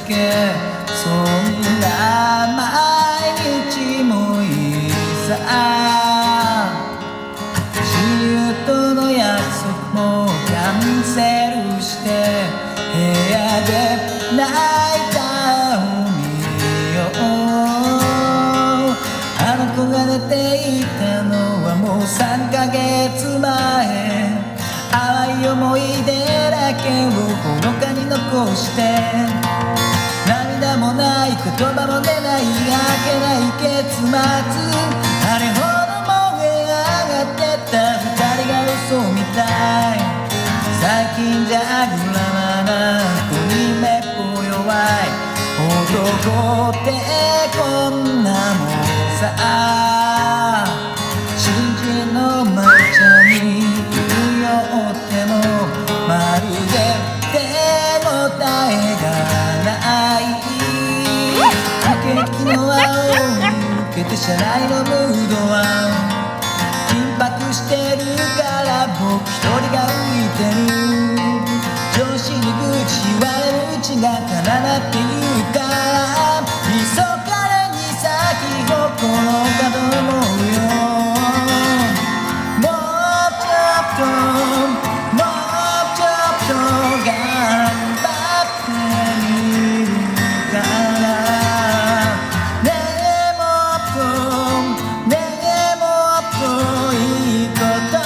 け、そんな毎日もいいさ。親友との約束もキャンセルして、部屋で泣いたを見よう。あの子が寝ていたのはもう3ヶ月前。淡い思い出だけをほのかに残して、涙もない言葉も出ない明けない結末。あれほど燃え上がってた二人が嘘みたい。最近じゃグラマな子にめっぽ弱い男ってこんなもんさ。新人のまるちゃんに言うよってもまるで手応えがない。ケーキの輪を受けて車内のムードは緊迫してるから僕一人が浮いてる。上司に愚痴言われるうちが足らなって言うから密かれに咲き誇がと思うよ。もうちょっともうちょっと頑張ってみるから。ねえもっとねえもっといいことが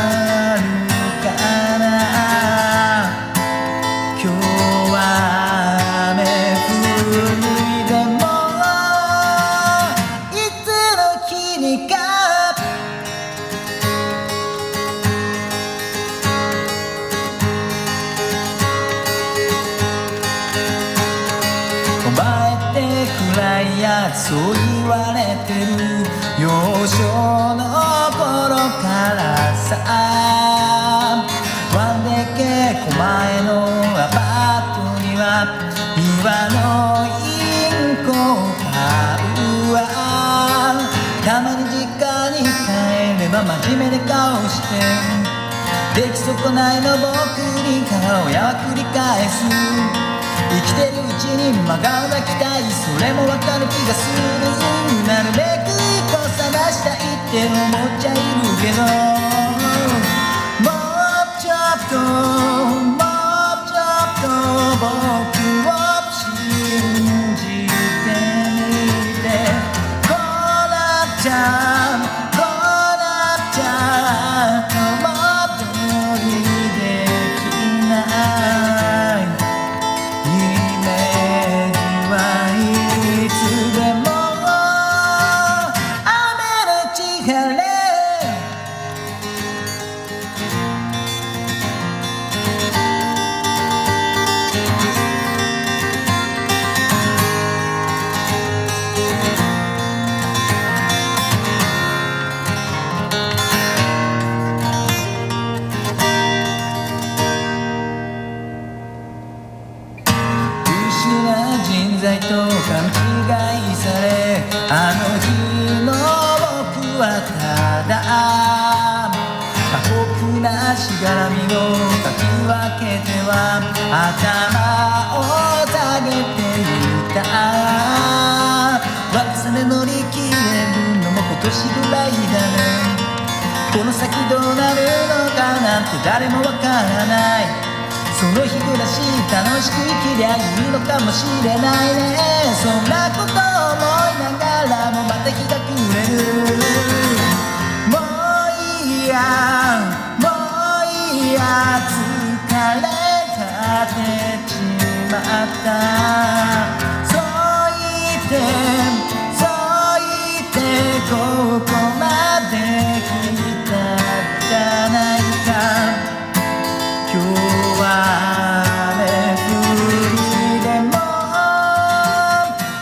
あるから。今日は雨降りでもいつの日にかお前って暗いやつそう言われてる幼少の頃からさ。1DK 狛江のアパートには岩のインコを飼うわ。たまに実家に帰れば真面目で顔して出来損ないの僕に母親は繰り返す。生きてるうちに真顔が期待それもわかる気がする。なるべくいい子探したいって思っちゃいるけどもうちょっともうちょっと僕を信じてみて。こうなっちゃうこうなっちゃう後戻りできない。イメージはいつでも雨のち晴れ。人材と勘違いされあの日の僕はただ過酷なしがらみをかき分けては頭を下げていた。若さで乗り切れるのも今年ぐらいだね。この先どうなるのかなんて誰もわからない。その日暮らし楽しく生きりゃいいのかもしれないね。そんなこと思いながらもまた日が暮れる。もういいやもういいや疲れ果てちまった。そう言ってここまで来たじゃないか。今日は雨降りでも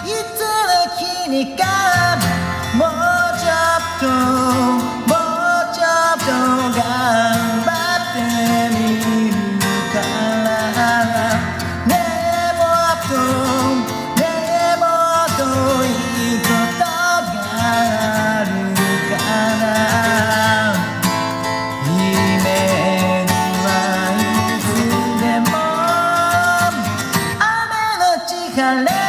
いつの日にかもうちょっともうちょっと頑張ってみるから。ねえもっとねえもっといいれ